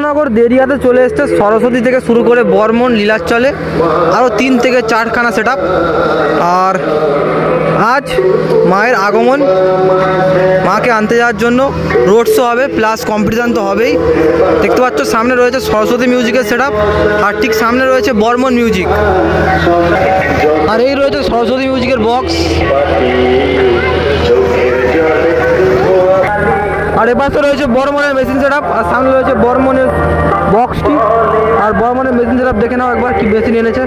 নগর দেরিয়াতে চলে এসছে সরস্বতী থেকে শুরু করে বর্মন লীলাচলে আরও 3 থেকে 4খানা সেট আপ। আর আজ মায়ের আগমন, মাকে আনতে যাওয়ার জন্য রোড শো হবে, প্লাস কম্পিটিশান তো হবেই। দেখতে পাচ্ছ সামনে রয়েছে সরস্বতী মিউজিকের সেট আপ, আর ঠিক সামনে রয়েছে বর্মন মিউজিক, আর এই রয়েছে সরস্বতী মিউজিকের বক্স। আর এপাশে রয়েছে বর্মনের মেশিন সেট আপ, আর সামনে রয়েছে বর্মনের বক্সটি। আর বর্মনের মেশিন সেট আপ দেখে নাও একবার কি মেশিন এনেছে।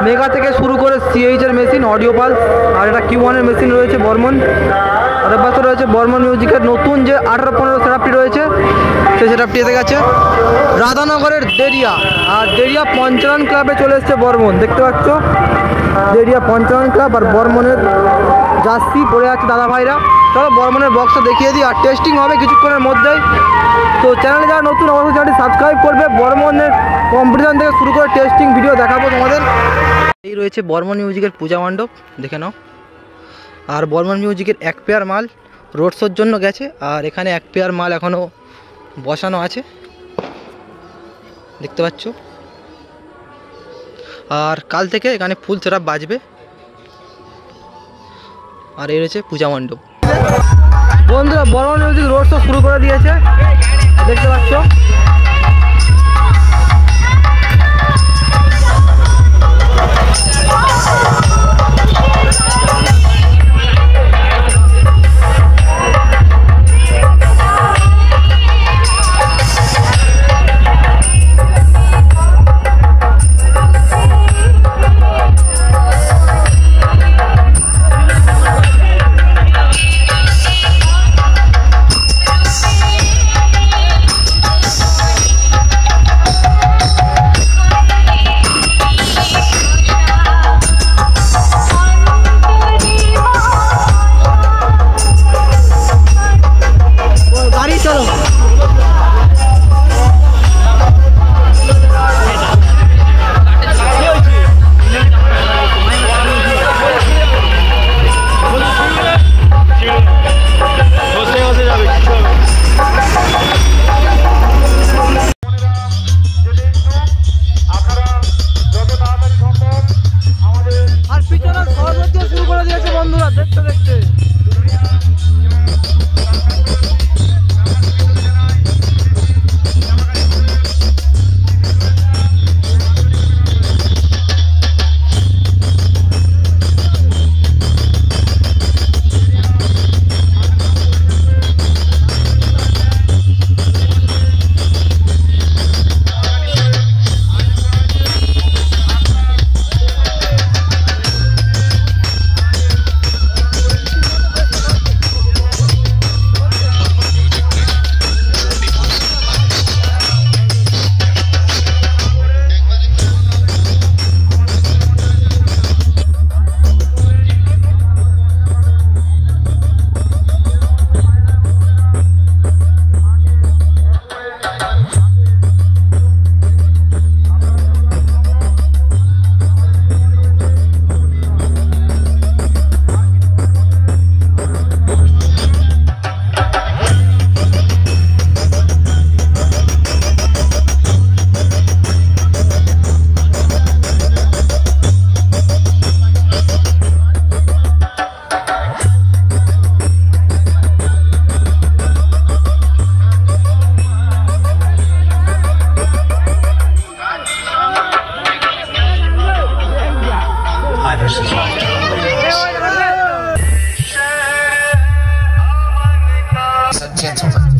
মেগা থেকে শুরু করে সিএইচের মেশিন, অডিও পালস, আর এটা Q1 মেশিন রয়েছে বর্মন। আর এপাশে রয়েছে বর্মন মিউজিকের নতুন যে 18-15 সেট আপটি রয়েছে, সেই সেট আপটি এসে গেছে রাধানগরের দেরিয়া। আর দেরিয়া পঞ্চানন ক্লাবে চলে এসছে বর্মন, দেখতে পাচ্ছ দেরিয়া পঞ্চানন ক্লাব। আর বর্মনের জার্সি পরে আছে দাদা ভাইরা। চলো বর্মনের বক্সটা দেখিয়ে দিই, আর টেস্টিং হবে কিছুক্ষণের মধ্যেই। তো চ্যানেলে যারা নতুন অবশ্যই চ্যানেলটি সাবস্ক্রাইব করবে। বর্মনের কম্পিটিশান থেকে শুরু করে টেস্টিং ভিডিও দেখাবো তোমাদের। এই রয়েছে বর্মন মিউজিকের পূজা মণ্ডপ, দেখে নাও। আর বর্মন মিউজিকের 1 পেয়ার মাল রোড শোর জন্য গেছে, আর এখানে 1 পেয়ার মাল এখনও বসানো আছে, দেখতে পাচ্ছ। আর কাল থেকে এখানে ফুল সেট আপ বাজবে। আর এই রয়েছে পূজা মণ্ডপ। বন্ধুরা বর্মন মিউজিক রোড শো শুরু করে দিয়েছে, দেখতে পাচ্ছ।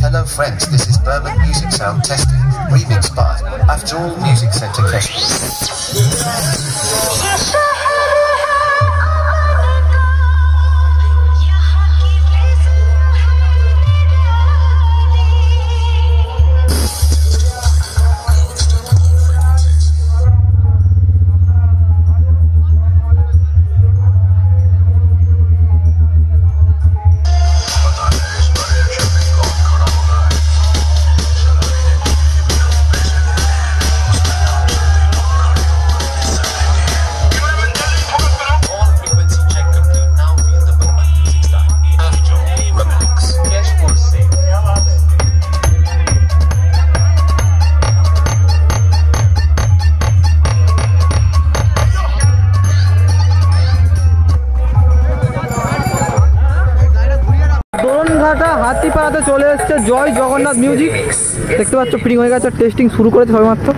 Hello friends, this is Berman Music Sound Testing, remixed by After All Music Center চলে এসছে জয় জগন্নাথ মিউজিক, দেখতে পাচ্ছ ফিটিং হয়ে গেছে, টেস্টিং শুরু করেছে সবেমাত্র।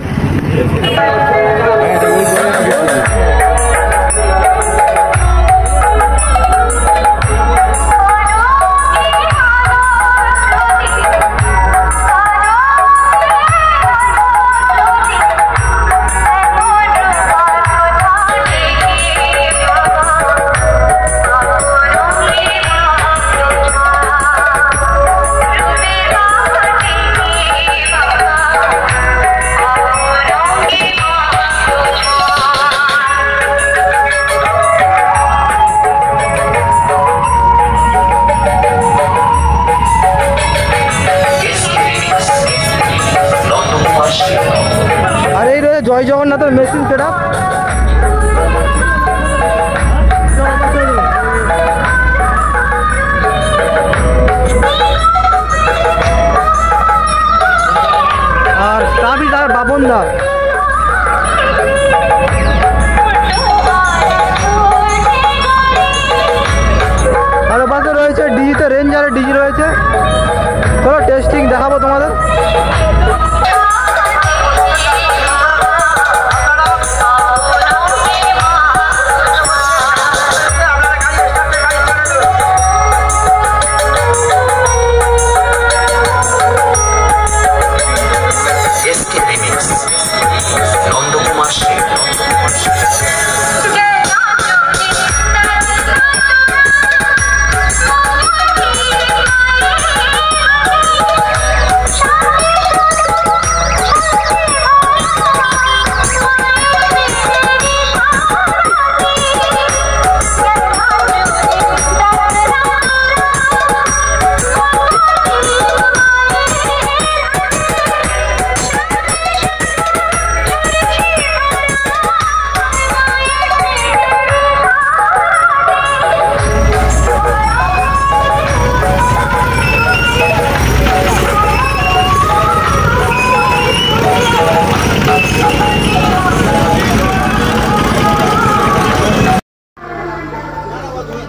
আর এই রয়েছে জয় জগন্নাথের মেশিন সেট আপ। আর সাবিদার বাবনদা। আর পাশে রয়েছে ডিজিতে রেঞ্জারের ডিজি রয়েছে। চলো টেস্টিং দেখাবো তোমাদের।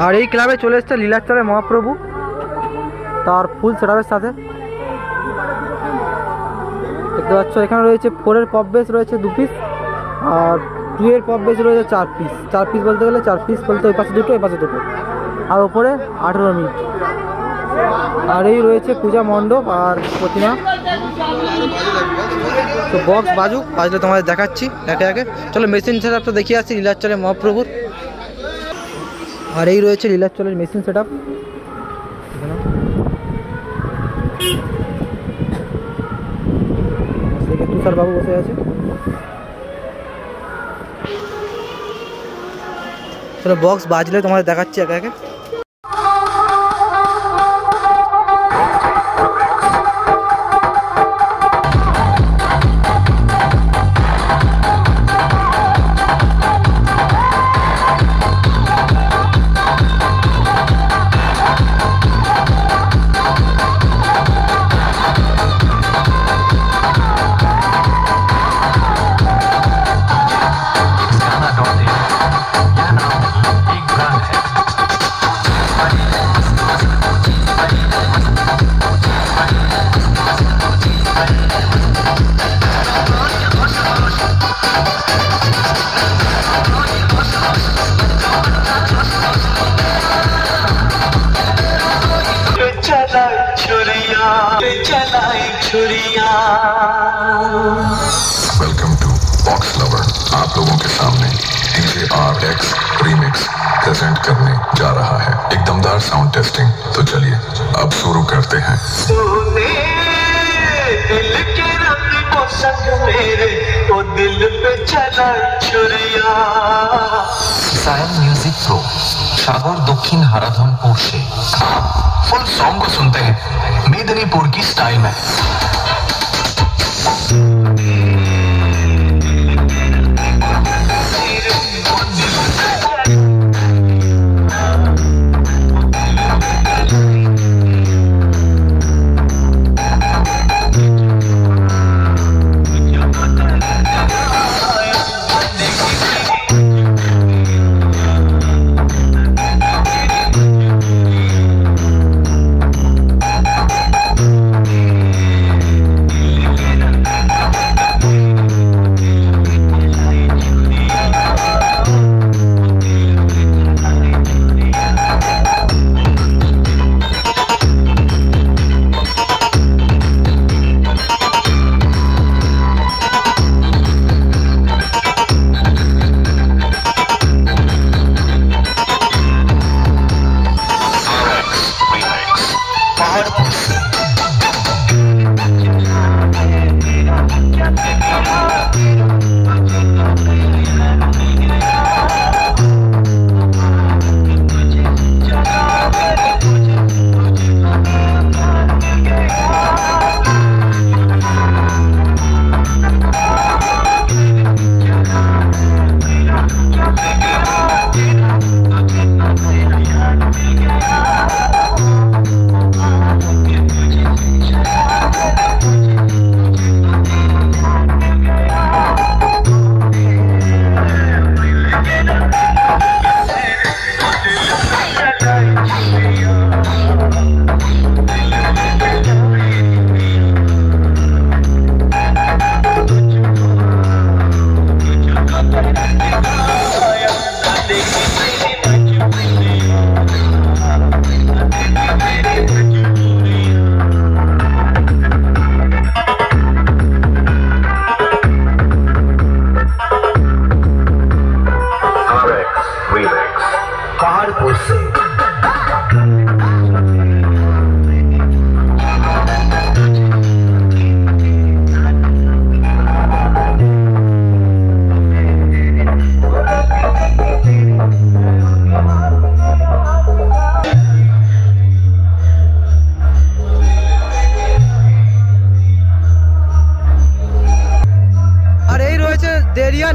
আর এই ক্লাবে চলে এসছে লীলাচলে মহাপ্রভু তার ফুল সেটআপের সাথে, দেখতে পাচ্ছ। এখানে রয়েছে 4-এর পপ বেস রয়েছে 2 পিস, আর 2-এর পপ বেস রয়েছে 4 পিস। 4 পিস বলতে গেলে 4 পিস বলতে ওই পাশে 2টো, এই পাশে 2টো, আর ওপরে 18 মিনিট। আর এই রয়েছে পূজা মণ্ডপ আর প্রতিমা। তো বক্স বাজলে তোমাদের দেখাচ্ছি একে একে। চলো মেশিন সেটআপটা দেখিয়ে আসছি লীলাচলে মহাপ্রভুর। আর এই রয়েছে লীলাচলের মেশিন সেটআপ। তুষার বাবু বসে আছে। চলো বক্স বাজলে তোমাদের দেখাচ্ছি একে একে। Welcome to box lover. आप लोगों के सामने डीजे RX रीमिक्स प्रेजेंट करने जा रहा है एक दमदार साउंड टेस्टिंग। तो चलिए अब शुरू करते हैं। दिल के रंग को संग मेरे वो दिल पे चला छुरिया। सायन म्यूजिक प्रो सागर दक्षिण हराधनपुर से फुल सॉन्ग को सुनते हैं मेदिनीपुर की स्टाइल में।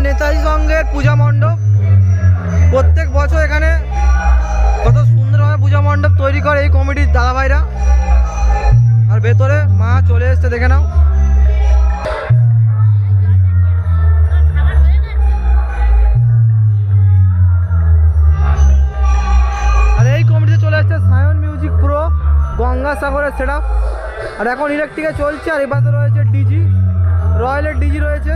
নেতাজি সঙ্গের পূজা মণ্ডপ। প্রত্যেক বছর এখানে কত সুন্দরভাবে পূজা মণ্ডপ তৈরি করে এই কমিটির দাদা ভাইরা। আর ভেতরে মা চলে এসছে, দেখে নাও। আর এই কমিটিতে চলে আসছে সায়ন মিউজিক প্রো, গঙ্গাসাগরের সেটআপ। আর এখন ইলেকট্রিকে চলছে। আর এই পাশে রয়েছে ডিজি, রয়্যালের ডিজি রয়েছে।